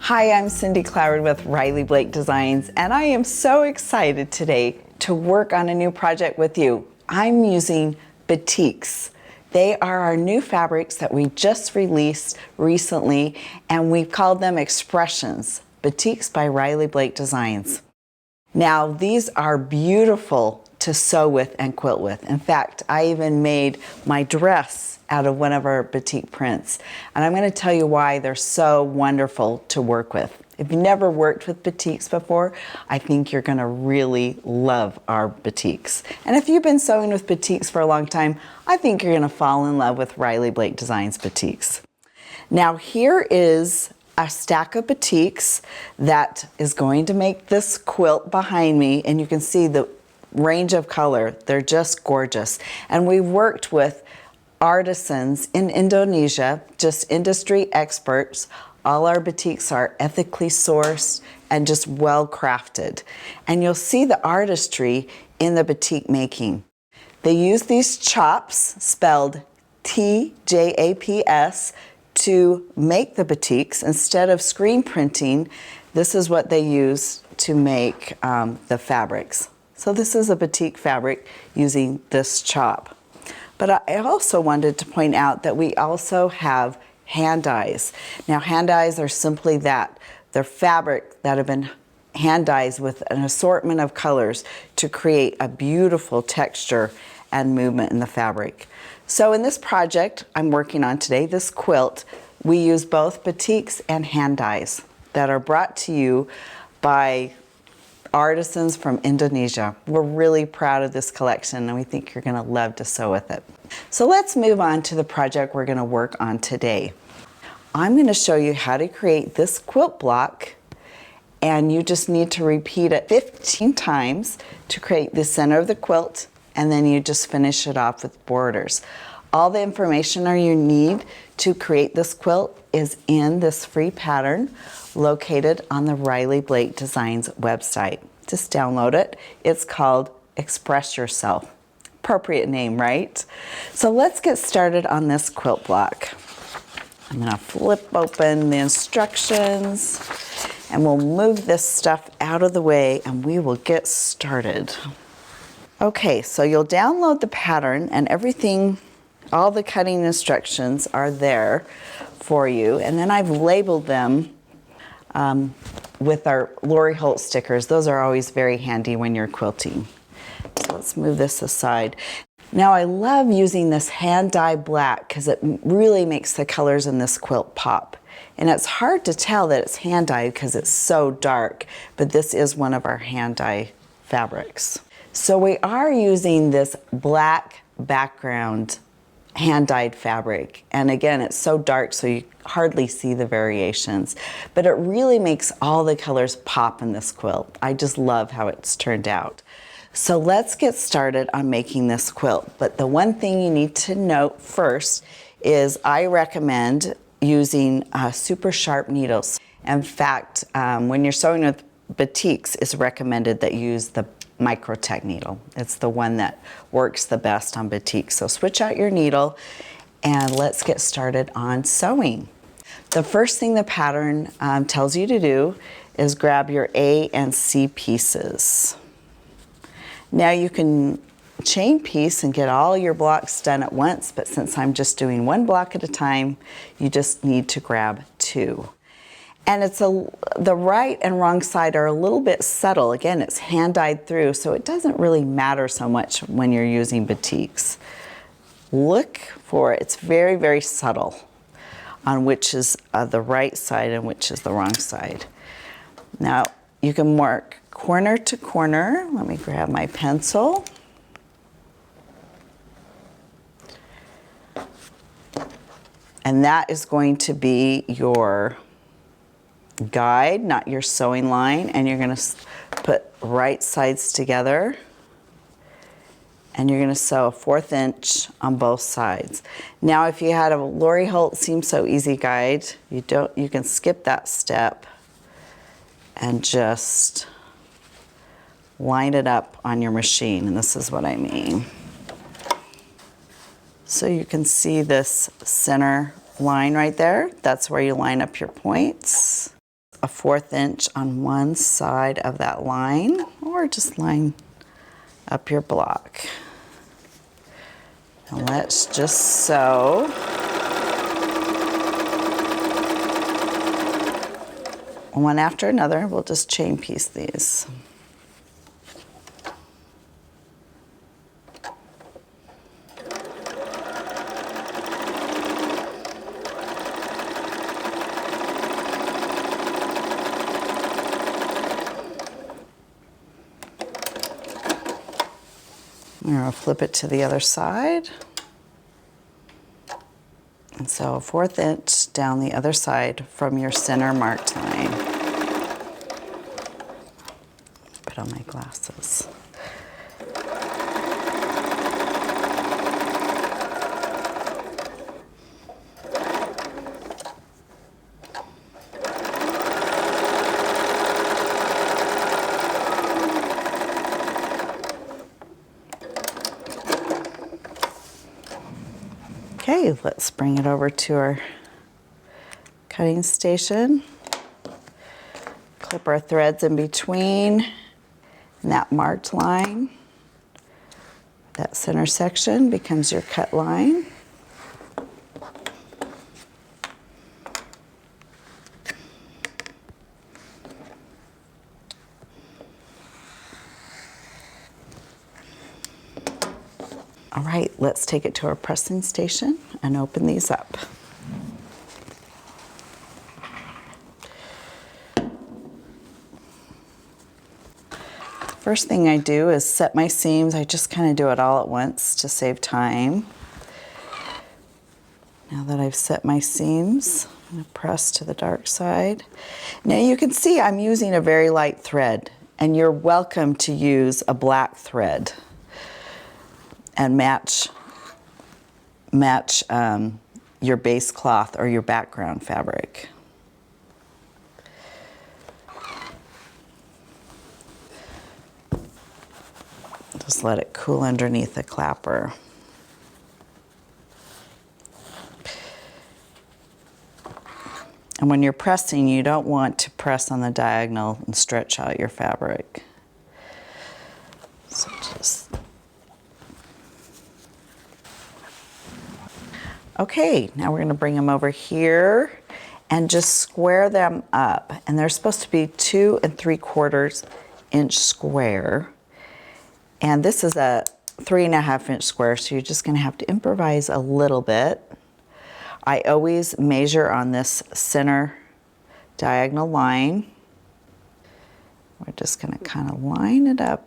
Hi, I'm Cindy Cloward with Riley Blake Designs, and I am so excited today to work on a new project with you. I'm using Batiks. They are our new fabrics that we just released recently, and we've called them Expressions, Batiks by Riley Blake Designs. Now, these are beautiful to sew with and quilt with. In fact, I even made my dress out of one of our batik prints. And I'm going to tell you why they're so wonderful to work with. If you've never worked with batiks before, I think you're going to really love our batiks. And if you've been sewing with batiks for a long time, I think you're going to fall in love with Riley Blake Designs batiks. Now, here is a stack of batiks that is going to make this quilt behind me, and you can see the range of color. They're just gorgeous. And we worked with artisans in Indonesia, just industry experts. All our batiks are ethically sourced and just well crafted. And you'll see the artistry in the batik making. They use these Tjaps, spelled T-J-A-P-S, to make the batiks. Instead of screen printing, this is what they use to make the fabrics. So this is a batik fabric using this chop. But I also wanted to point out that we also have hand dyes. Now, hand dyes are simply that. They're fabric that have been hand dyed with an assortment of colors to create a beautiful texture and movement in the fabric. So in this project I'm working on today, this quilt, we use both batiks and hand dyes that are brought to you by artisans from Indonesia. We're really proud of this collection, and we think you're going to love to sew with it. So let's move on to the project we're going to work on today. I'm going to show you how to create this quilt block, and you just need to repeat it 15 times to create the center of the quilt, and then you just finish it off with borders. All the information you need to create this quilt is in this free pattern located on the Riley Blake Designs website. Just download it. It's called Express Yourself. Appropriate name, right? So let's get started on this quilt block. I'm going to flip open the instructions and we'll move this stuff out of the way and we will get started. Okay, so you'll download the pattern and everything, all the cutting instructions are there for you, and then I've labeled them with our Lori Holt stickers. Those are always very handy when you're quilting. So let's move this aside. Now, I love using this hand dye black because it really makes the colors in this quilt pop. And it's hard to tell that it's hand dyed because it's so dark, but this is one of our hand dye fabrics. So we are using this black background hand-dyed fabric, and again, it's so dark so you hardly see the variations, but it really makes all the colors pop in this quilt. I just love how it's turned out. So let's get started on making this quilt, but the one thing you need to note first is I recommend using super sharp needles. In fact, when you're sewing with batiks, it's recommended that you use the Microtech needle. It's the one that works the best on batik. So switch out your needle and let's get started on sewing. The first thing the pattern tells you to do is grab your A and C pieces. Now you can chain piece and get all your blocks done at once, but since I'm just doing one block at a time, you just need to grab two. And the right and wrong side are a little bit subtle. Again, it's hand dyed through, so it doesn't really matter so much when you're using batiks. Look for it. It's very, very subtle on which is the right side and which is the wrong side. Now, you can mark corner to corner. Let me grab my pencil. And that is going to be your guide, not your sewing line, and you're going to put right sides together and you're going to sew a 1/4 inch on both sides. Now, if you had a Lori Holt Seam So Easy guide, you can skip that step and just line it up on your machine, and this is what I mean. So you can see this center line right there. That's where you line up your points. a 1/4 inch on one side of that line, or just line up your block. And let's just sew. One after another, we'll just chain piece these. I'm going to flip it to the other side. And so a 1/4 inch down the other side from your center marked line. Put on my glasses. Okay, let's bring it over to our cutting station. Clip our threads in between and that marked line. That center section becomes your cut line. All right, let's take it to our pressing station and open these up. First thing I do is set my seams. I just kind of do it all at once to save time. Now that I've set my seams, I'm going to press to the dark side. Now you can see I'm using a very light thread, and you're welcome to use a black thread and match your base cloth or your background fabric. Just let it cool underneath the clapper. And when you're pressing, you don't want to press on the diagonal and stretch out your fabric. So just okay, now we're going to bring them over here and just square them up. And they're supposed to be 2 3/4 inch square. And this is a 3 1/2 inch square, so you're just going to have to improvise a little bit. I always measure on this center diagonal line. We're just going to kind of line it up.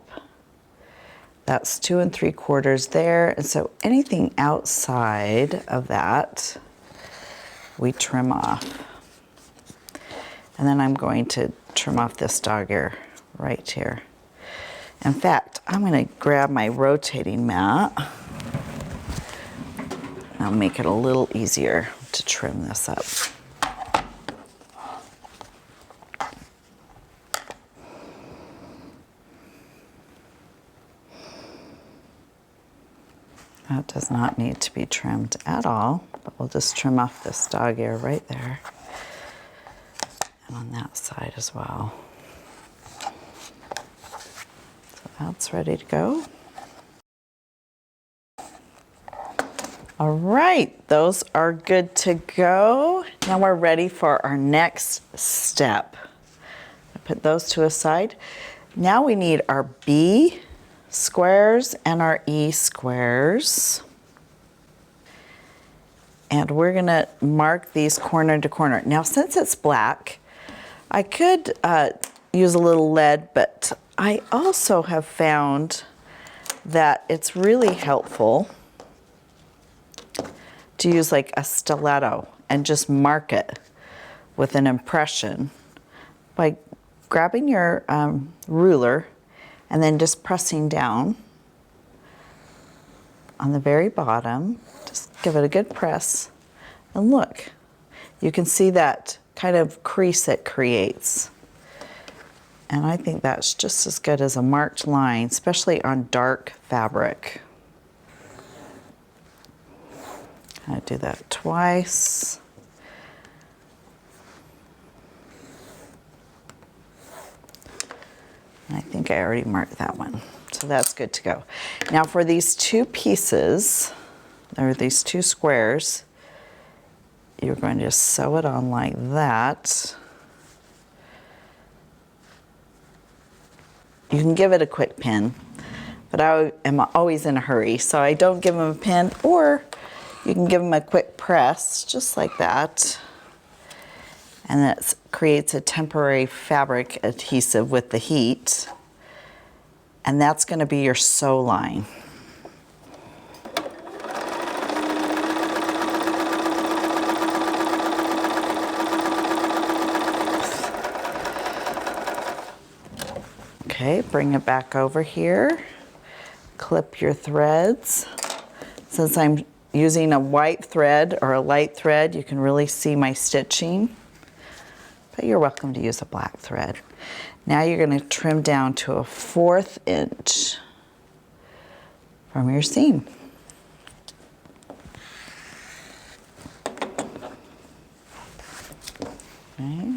That's 2 3/4 there, and so anything outside of that, we trim off. And then I'm going to trim off this dog ear right here. In fact, I'm going to grab my rotating mat. I'll make it a little easier to trim this up. That does not need to be trimmed at all, but we'll just trim off this dog ear right there and on that side as well. So that's ready to go. All right, those are good to go. Now we're ready for our next step. I put those to a side. Now we need our B squares and our E squares. And we're gonna mark these corner to corner. Now since it's black, I could use a little lead, but I also have found that it's really helpful to use like a stiletto and just mark it with an impression by grabbing your ruler and then just pressing down on the very bottom. Just give it a good press, and look, you can see that kind of crease it creates. And I think that's just as good as a marked line, especially on dark fabric. I do that twice. think I already marked that one. So that's good to go. Now for these two pieces, or these two squares, you're going to just sew it on like that. You can give it a quick pin, but I am always in a hurry, so I don't give them a pin, or you can give them a quick press, just like that. And that creates a temporary fabric adhesive with the heat. And that's going to be your sew line. Okay, bring it back over here. Clip your threads. Since I'm using a white thread or a light thread, you can really see my stitching. But you're welcome to use a black thread. Now you're going to trim down to a 1/4 inch from your seam. Okay.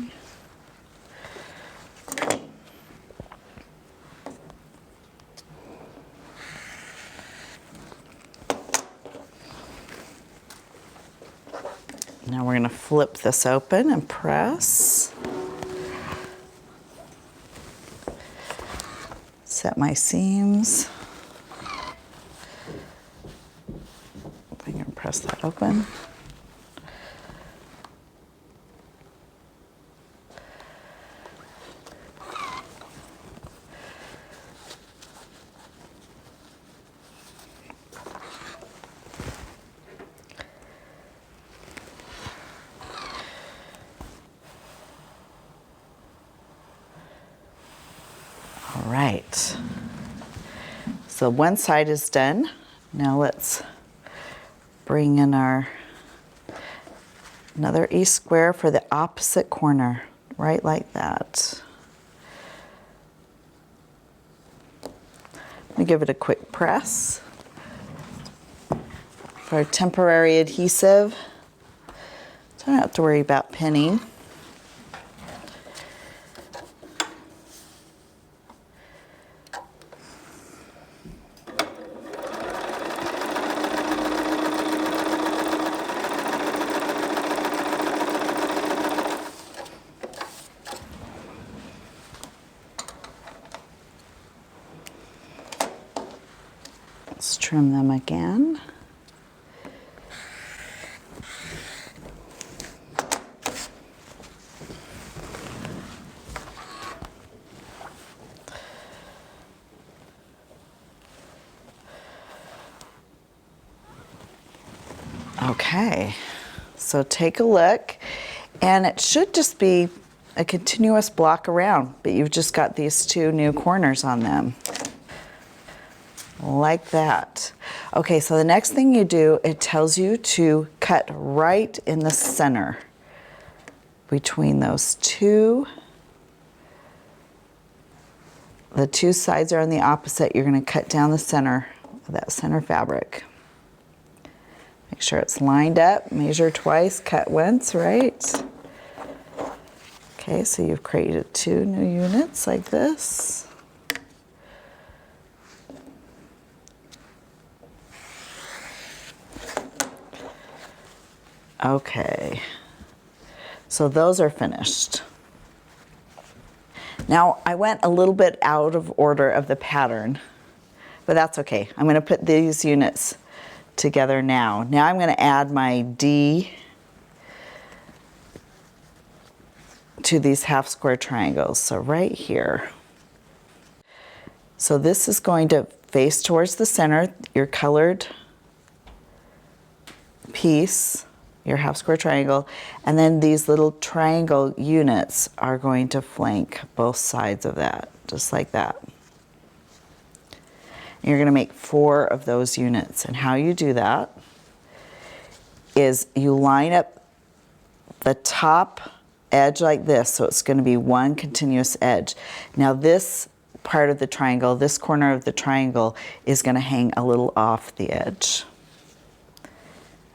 Now we're going to flip this open and press. Set my seams. I'm going to press that open. All right, so one side is done. Now let's bring in our another east square for the opposite corner, right like that. I'm gonna give it a quick press for a temporary adhesive, so I don't have to worry about pinning. Let's trim them again. Okay, so take a look, and it should just be a continuous block around, but you've just got these two new corners on them. Like that. Okay, so the next thing you do, it tells you to cut right in the center between those two. The two sides are on the opposite. You're going to cut down the center of that center fabric. Make sure it's lined up. Measure twice, cut once, right? Okay, so you've created two new units like this. Okay, so those are finished. Now I went a little bit out of order of the pattern, but that's okay. I'm going to put these units together now. Now I'm going to add my D to these half square triangles. So right here. So this is going to face towards the center, your colored piece, your half square triangle, and then these little triangle units are going to flank both sides of that, just like that. And you're going to make 4 of those units, and how you do that is you line up the top edge like this, so it's going to be one continuous edge. Now this part of the triangle, this corner of the triangle, is going to hang a little off the edge.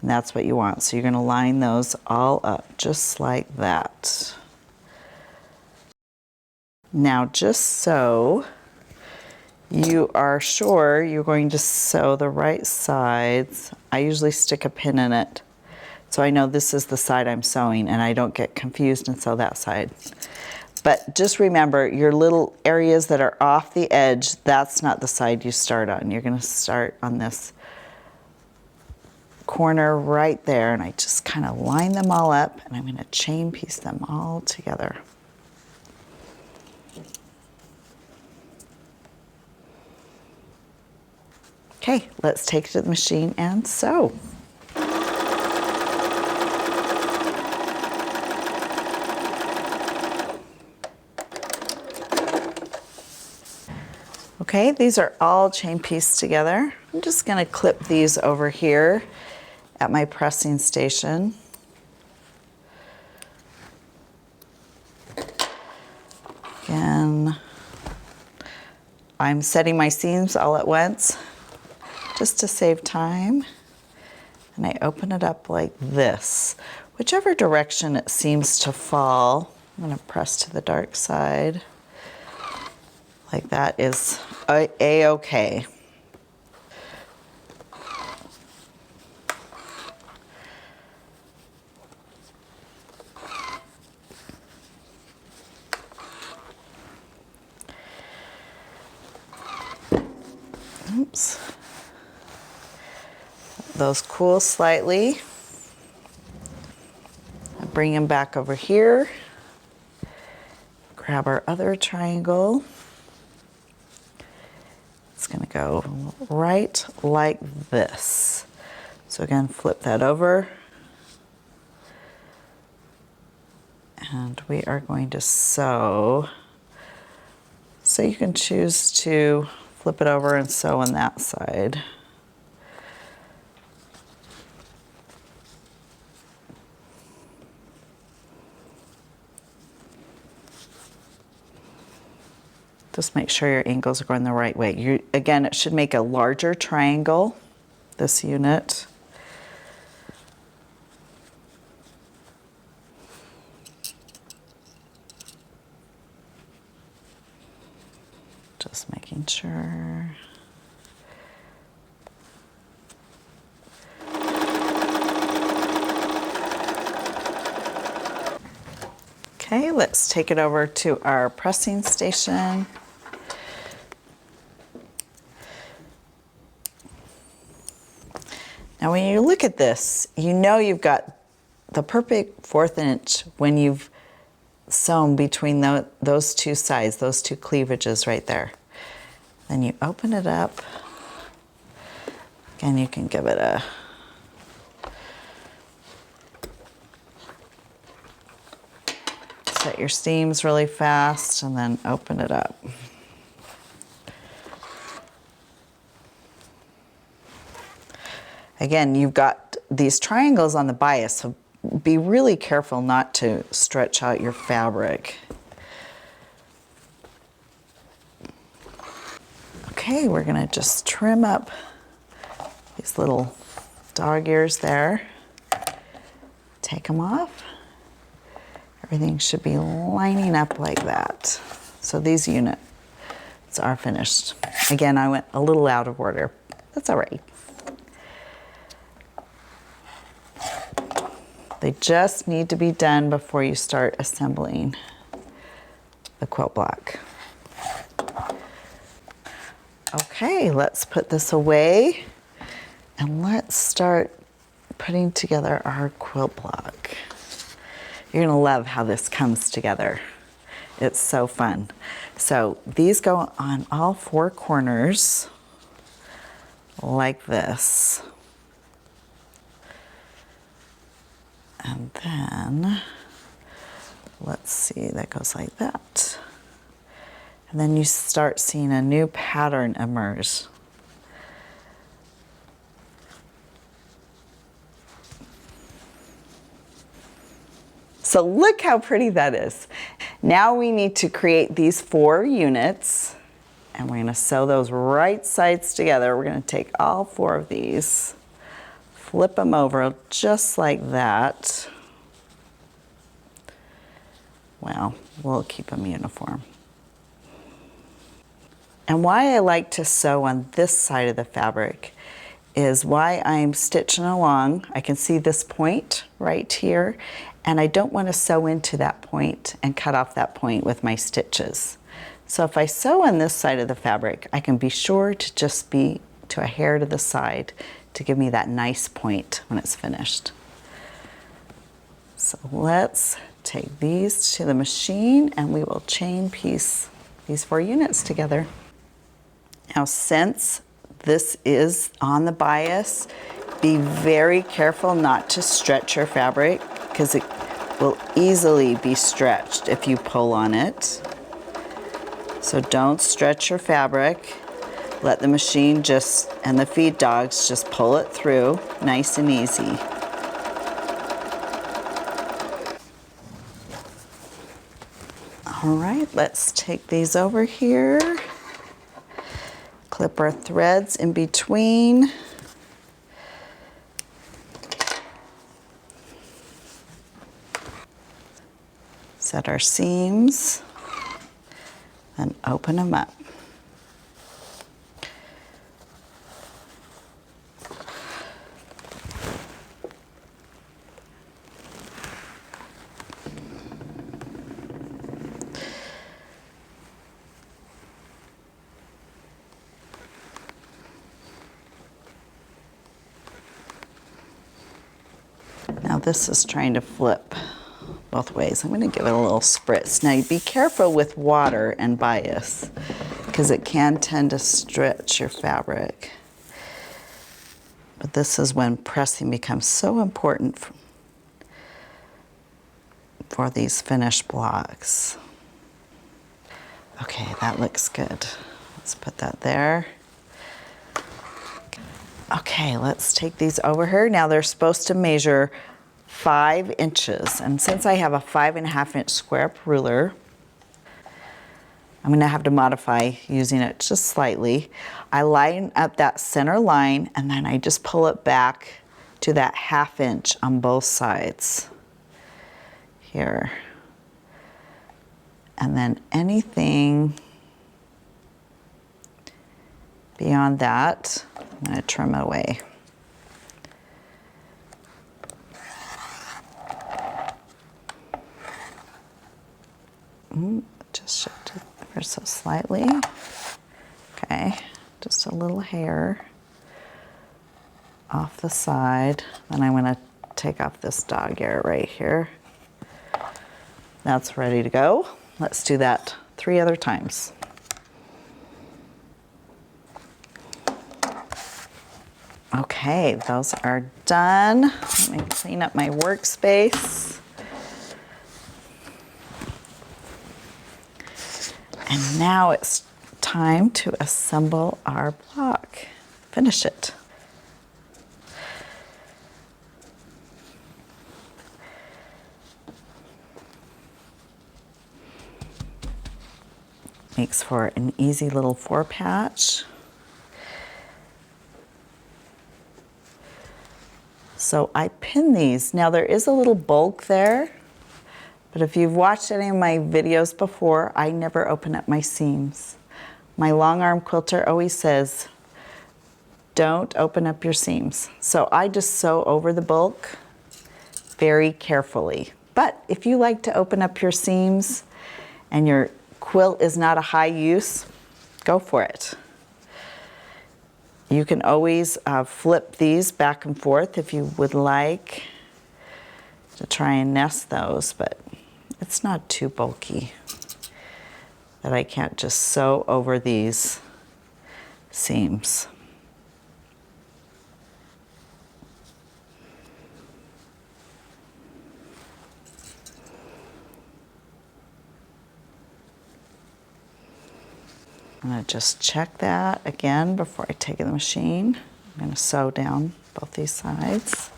And that's what you want. So you're going to line those all up just like that. Now just so you are sure you're going to sew the right sides. I usually stick a pin in it, so I know this is the side I'm sewing and I don't get confused and sew that side. But just remember, your little areas that are off the edge, that's not the side you start on. You're going to start on this corner right there, and I just kind of line them all up, and I'm going to chain piece them all together. Okay, let's take it to the machine and sew. Okay, these are all chain pieced together. I'm just going to clip these over here at my pressing station. Again, I'm setting my seams all at once just to save time. And I open it up like this. Whichever direction it seems to fall, I'm going to press to the dark side. Like that is a-okay. Oops. Those cool slightly. I bring them back over here. Grab our other triangle. It's going to go right like this. So again, flip that over. And we are going to sew. So you can choose to flip it over and sew on that side. Just make sure your angles are going the right way. Again, it should make a larger triangle, this unit. Just making sure. Okay, let's take it over to our pressing station. Now when you look at this, you know you've got the perfect 1/4 inch when you've sewn between those two sides, those two cleavages right there. Then you open it up. Again, you can give it a set your seams really fast and then open it up. Again, you've got these triangles on the bias, so be really careful not to stretch out your fabric. Okay, we're going to just trim up these little dog ears there. Take them off. Everything should be lining up like that. So these units are finished. Again, I went a little out of order. That's all right. They just need to be done before you start assembling the quilt block. Okay, let's put this away and let's start putting together our quilt block. You're gonna love how this comes together. It's so fun. So these go on all 4 corners like this. And then, let's see, that goes like that. And then you start seeing a new pattern emerge. So look how pretty that is. Now we need to create these 4 units, and we're going to sew those right sides together. We're going to take all 4 of these, flip them over just like that. Well, we'll keep them uniform. And why I like to sew on this side of the fabric is why I'm stitching along. I can see this point right here, and I don't want to sew into that point and cut off that point with my stitches. So if I sew on this side of the fabric, I can be sure to just be to a hair to the side to give me that nice point when it's finished. So let's take these to the machine and we will chain piece these 4 units together. Now, since this is on the bias, be very careful not to stretch your fabric because it will easily be stretched if you pull on it. So don't stretch your fabric. Let the machine and the feed dogs just pull it through nice and easy. All right, let's take these over here. Clip our threads in between. Set our seams and open them up. Now this is trying to flip both ways. I'm going to give it a little spritz. Now be careful with water and bias because it can tend to stretch your fabric. But this is when pressing becomes so important for these finished blocks. Okay, that looks good. Let's put that there. Okay, let's take these over here. Now they're supposed to measure 5 inches, and since I have a 5.5 inch square ruler, I'm going to have to modify using it just slightly. I line up that center line and then I just pull it back to that 1/2 inch on both sides here, and then anything beyond that I'm going to trim it away. Just shift it ever so slightly. Okay, just a little hair off the side. Then I'm going to take off this dog ear right here. That's ready to go. Let's do that 3 other times. Okay, those are done. Let me clean up my workspace. And now it's time to assemble our block. Finish it. Makes for an easy little 4 patch. So I pin these. Now there is a little bulk there, but if you've watched any of my videos before, I never open up my seams. My long arm quilter always says, don't open up your seams. So I just sew over the bulk very carefully. But if you like to open up your seams and your quilt is not a high use, go for it. You can always flip these back and forth if you would like to try and nest those, but it's not too bulky that I can't just sew over these seams. I'm going to just check that again before I take it to the machine. I'm going to sew down both these sides.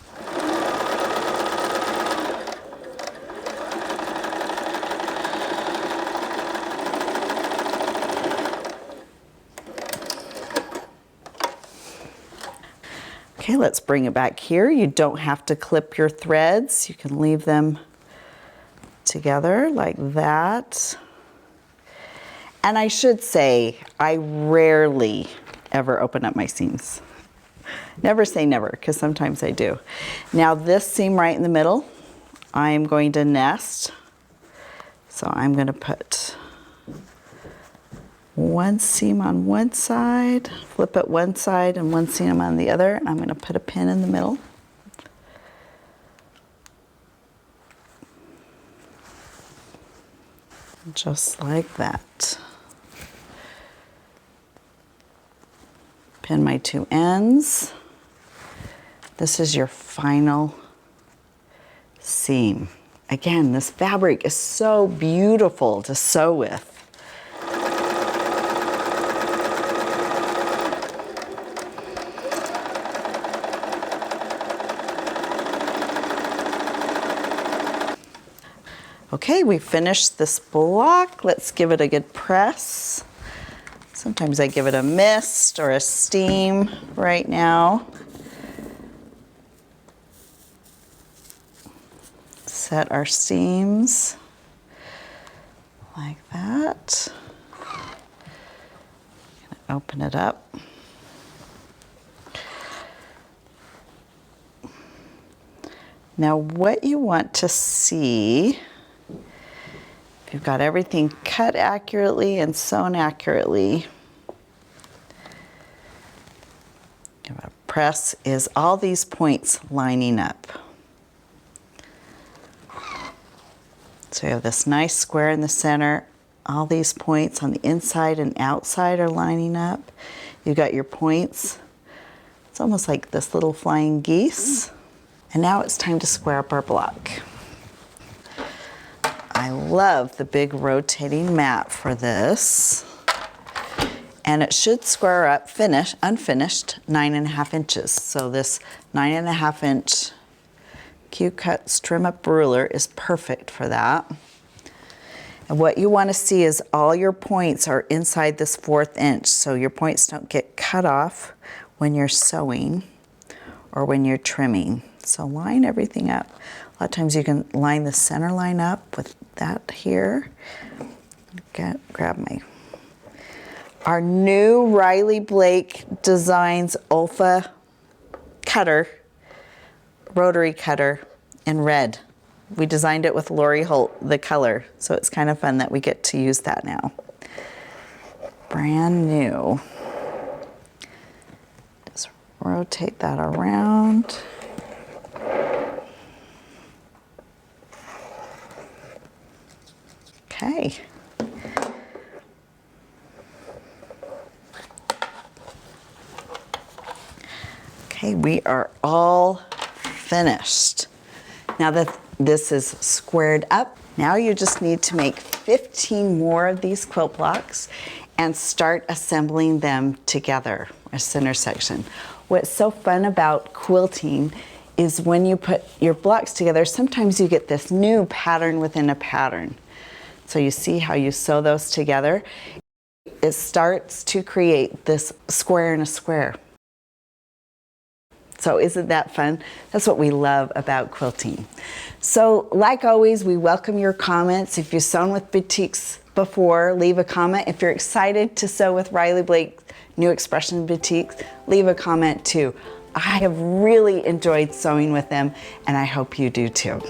Okay, let's bring it back here. You don't have to clip your threads. You can leave them together like that. And I should say, I rarely ever open up my seams. Never say never, because sometimes I do. Now this seam right in the middle, I'm going to nest. So I'm going to put one seam on one side, flip it one side, and one seam on the other. I'm going to put a pin in the middle. Just like that. Pin my two ends. This is your final seam. Again, this fabric is so beautiful to sew with. Okay, we finished this block. Let's give it a good press. Sometimes I give it a mist or a steam right now. Set our seams like that. Open it up. Now what you want to see, if you've got everything cut accurately and sewn accurately, press is all these points lining up. So you have this nice square in the center. All these points on the inside and outside are lining up. You've got your points. It's almost like this little flying geese. And now it's time to square up our block. I love the big rotating mat for this. And it should square up, unfinished, 9.5 inches. So this 9.5 inch Q-Cuts trim up ruler is perfect for that. And what you want to see is all your points are inside this 1/4 inch, so your points don't get cut off when you're sewing or when you're trimming. So line everything up. A lot of times you can line the center line up with that here. Grab our new Riley Blake Designs Olfa cutter, rotary cutter in red. We designed it with Lori Holt, the color, so it's kind of fun that we get to use that now. Brand new. Just rotate that around. Okay. Okay, we are all finished. Now that this is squared up, now you just need to make 15 more of these quilt blocks and start assembling them together, a center section. What's so fun about quilting is when you put your blocks together, sometimes you get this new pattern within a pattern. So you see how you sew those together. It starts to create this square in a square. So isn't that fun? That's what we love about quilting. So like always, we welcome your comments. If you've sewn with Batiks before, leave a comment. If you're excited to sew with Riley Blake's New Expression Batiks, leave a comment too. I have really enjoyed sewing with them, and I hope you do too.